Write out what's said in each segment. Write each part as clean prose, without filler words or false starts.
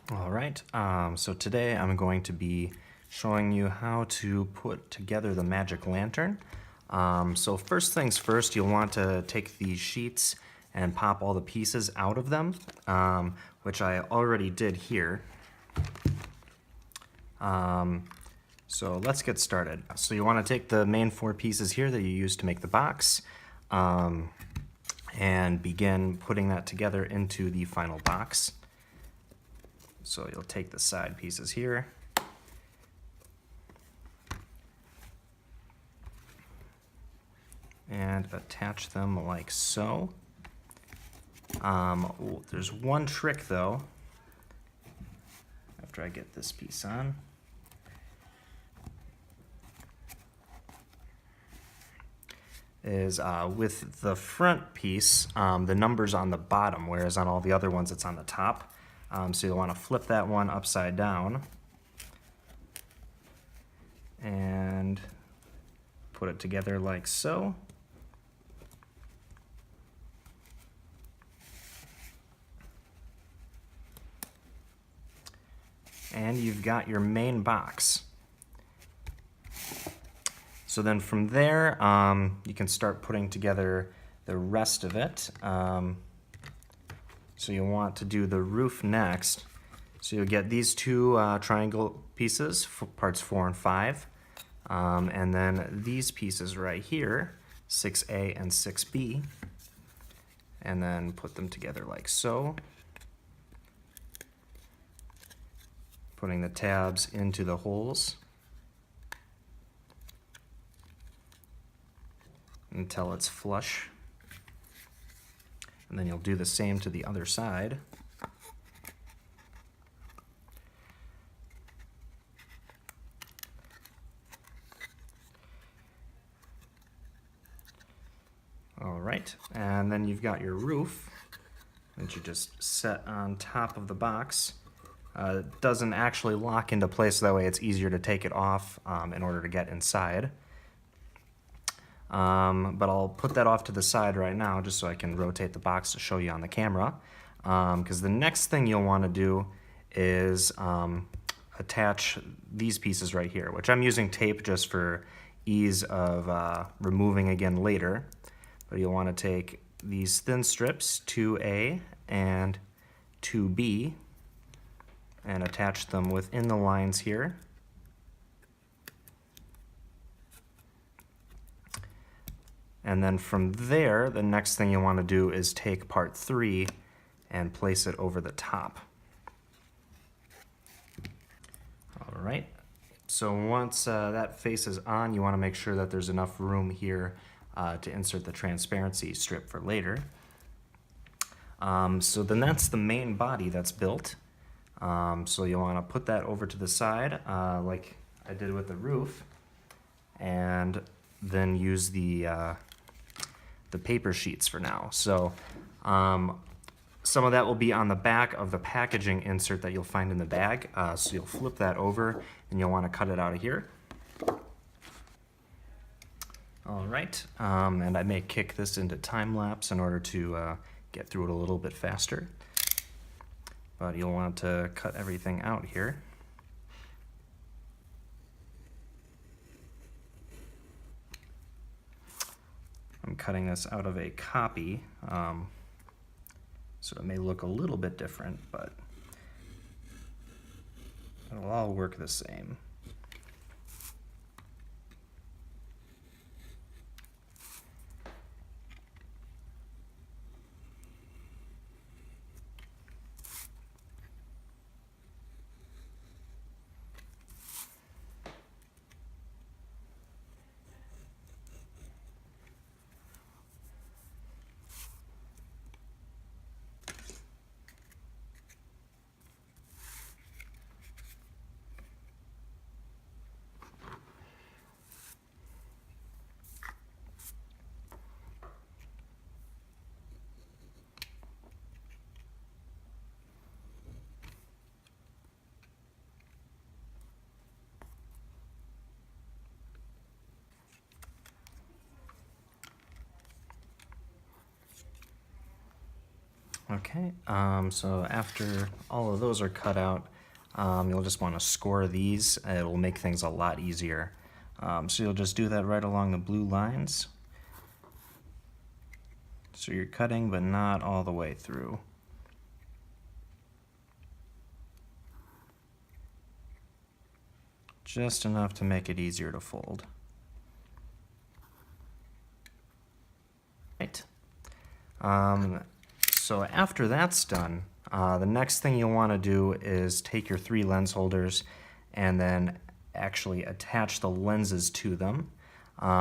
All right, so today I'm going to be showing you how to put together the magic lantern. So first things first, you'll want to take these sheets and pop all the pieces out of them, which I already did here. So let's get started. So you want to take the main four pieces here that you used to make the box and begin putting that together into the final box. So you'll take the side pieces here and attach them like so. There's one trick though, after I get this piece on. Is with the front piece, the number's on the bottom, whereas on all the other ones it's on the top. So you'll want to flip that one upside down and put it together like so. And you've got your main box. So then from there, you can start putting together the rest of it. So you'll want to do the roof next. So you'll get these two triangle pieces, for parts 4 and 5. And then these pieces right here, 6A and 6B. And then put them together like so. Putting the tabs into the holes until it's flush. And then you'll do the same to the other side. All right, and then you've got your roof that you just set on top of the box. It doesn't actually lock into place, so that way it's easier to take it off in order to get inside. But I'll put that off to the side right now just so I can rotate the box to show you on the camera. Because the next thing you'll want to do is attach these pieces right here, which I'm using tape just for ease of removing again later. But you'll want to take these thin strips, 2A and 2B, and attach them within the lines here. And then from there, the next thing you want to do is take part 3 and place it over the top. All right, so once that face is on, you want to make sure that there's enough room here to insert the transparency strip for later. So then that's the main body that's built. So you'll want to put that over to the side like I did with the roof, and then use the paper sheets for now. So some of that will be on the back of the packaging insert that you'll find in the bag. So you'll flip that over and you'll want to cut it out of here. All right, and I may kick this into time lapse in order to get through it a little bit faster. But you'll want to cut everything out here. I'm cutting this out of a copy, so it may look a little bit different, but it'll all work the same. Okay, so after all of those are cut out, you'll just want to score these. It'll make things a lot easier. So you'll just do that right along the blue lines. So you're cutting, but not all the way through. Just enough to make it easier to fold. Right. So after that's done, the next thing you'll want to do is take your 3 lens holders and then actually attach the lenses to them.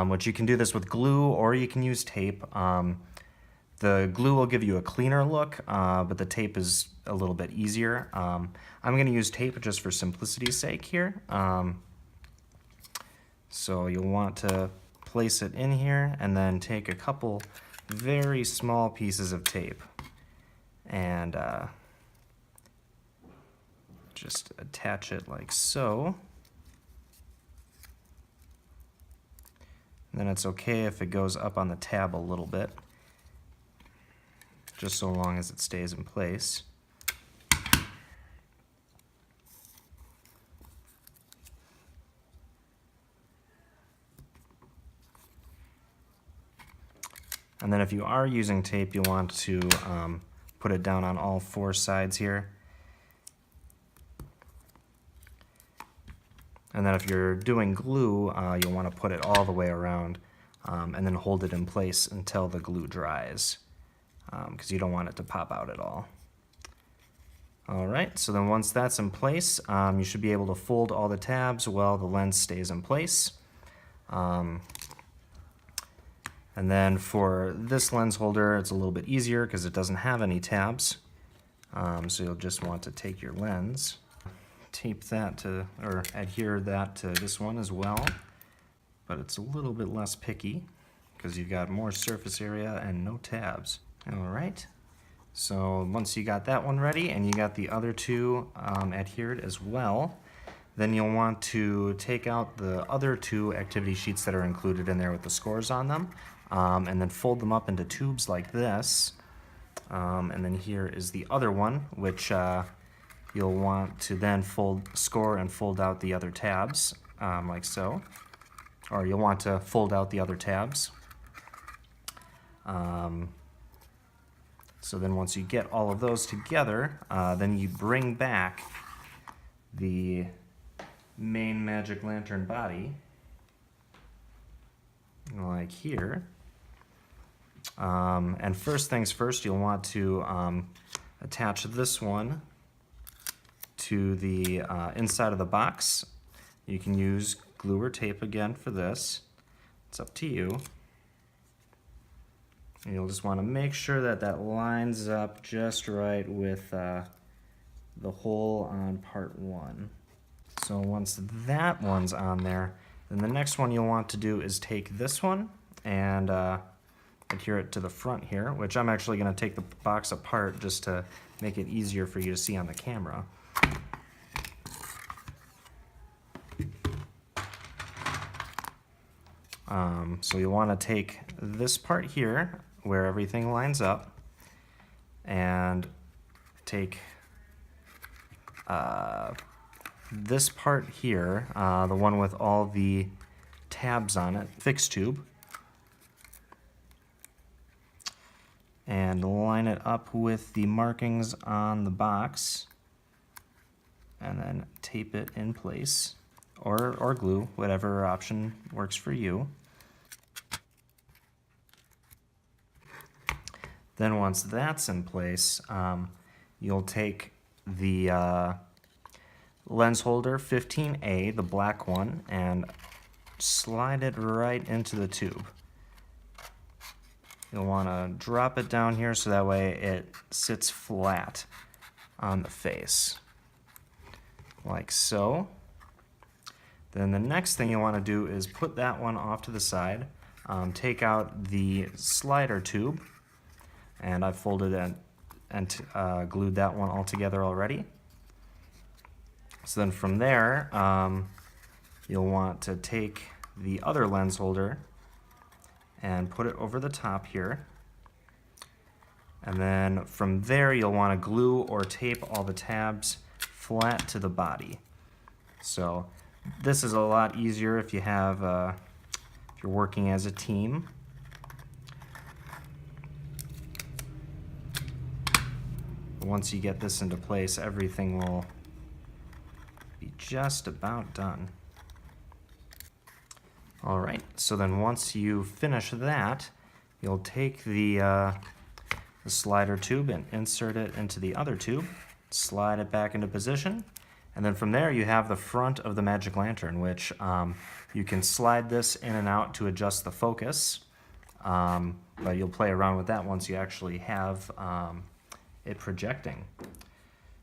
Which you can do this with glue or you can use tape. The glue will give you a cleaner look, but the tape is a little bit easier. I'm going to use tape just for simplicity's sake here. So you'll want to place it in here and then take a couple very small pieces of tape and just attach it like so. And then it's okay if it goes up on the tab a little bit, just so long as it stays in place. And then if you are using tape, you want to put it down on all 4 sides here. And then if you're doing glue, you'll want to put it all the way around and then hold it in place until the glue dries, because you don't want it to pop out at all. All right, so then once that's in place, you should be able to fold all the tabs while the lens stays in place. And then for this lens holder, it's a little bit easier because it doesn't have any tabs. So you'll just want to take your lens, tape that to, or adhere that to this one as well. But it's a little bit less picky because you've got more surface area and no tabs. All right. So once you got that one ready and you got the other 2 adhered as well, then you'll want to take out the other 2 activity sheets that are included in there with the scores on them, and then fold them up into tubes like this. And then here is the other one, which you'll want to then score and fold out the other tabs, like so. Or you'll want to fold out the other tabs. So then once you get all of those together, then you bring back the main magic lantern body, like here. And first things first, you'll want to attach this one to the inside of the box. You can use glue or tape again for this. It's up to you. And you'll just want to make sure that that lines up just right with the hole on part 1. So once that one's on there, then the next one you'll want to do is take this one and adhere it to the front here, which I'm actually going to take the box apart just to make it easier for you to see on the camera. So you'll want to take this part here where everything lines up and take this part here, the one with all the tabs on it, fixed tube, and line it up with the markings on the box and then tape it in place, or glue, whatever option works for you. Then once that's in place, you'll take the lens holder 15A, the black one, and slide it right into the tube. You'll want to drop it down here so that way it sits flat on the face, like so. Then the next thing you want to do is put that one off to the side, take out the slider tube, and I've folded it and glued that one all together already. So then from there, you'll want to take the other lens holder and put it over the top here, And then from there, you'll want to glue or tape all the tabs flat to the body. So this is a lot easier if you have, if you're working as a team. Once you get this into place, everything will be just about done. All right, so then once you finish that, you'll take the slider tube and insert it into the other tube, slide it back into position, and then from there you have the front of the magic lantern, which you can slide this in and out to adjust the focus, but you'll play around with that once you actually have it projecting.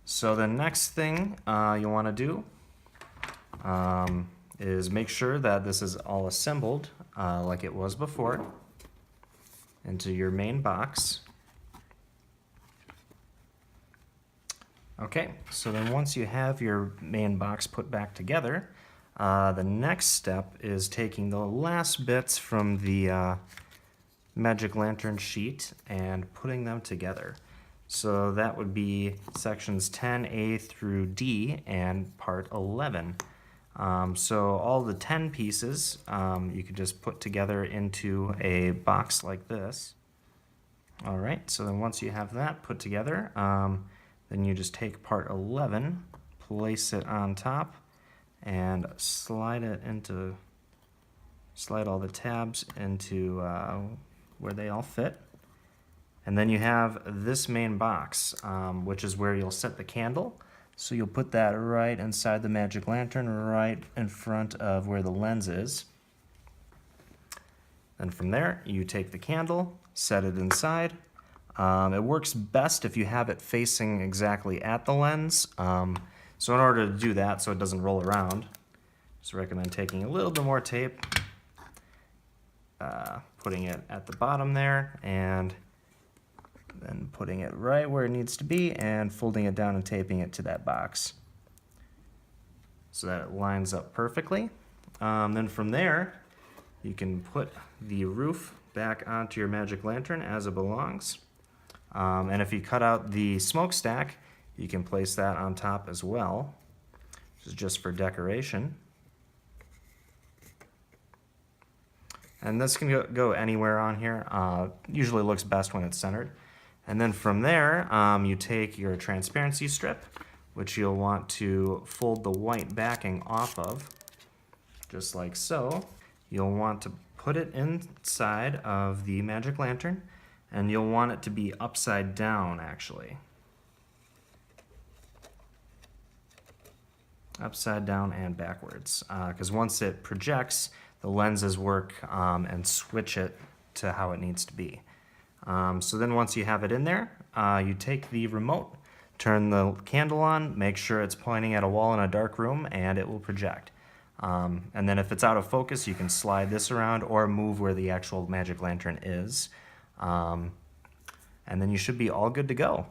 So the next thing you want to do is make sure that this is all assembled like it was before into your main box. Okay, so then once you have your main box put back together, the next step is taking the last bits from the magic lantern sheet and putting them together. So that would be sections 10A through D and part 11. So all the 10 pieces you could just put together into a box like this. All right, so then once you have that put together, then you just take part 11, place it on top, and slide all the tabs into where they all fit. And then you have this main box, which is where you'll set the candle. So you'll put that right inside the magic lantern, right in front of where the lens is. And from there, you take the candle, set it inside. It works best if you have it facing exactly at the lens. So in order to do that so it doesn't roll around, just recommend taking a little bit more tape, putting it at the bottom there, and then putting it right where it needs to be and folding it down and taping it to that box so that it lines up perfectly. Then from there, you can put the roof back onto your magic lantern as it belongs. And if you cut out the smokestack, you can place that on top as well. This is just for decoration. And this can go anywhere on here. Usually looks best when it's centered. And then from there, you take your transparency strip, which you'll want to fold the white backing off of, just like so. You'll want to put it inside of the magic lantern, and you'll want it to be upside down, actually. Upside down and backwards, because once it projects, the lenses work and switch it to how it needs to be. So then once you have it in there, you take the remote, turn the candle on, make sure it's pointing at a wall in a dark room, and it will project. And then if it's out of focus, you can slide this around or move where the actual magic lantern is. And then you should be all good to go.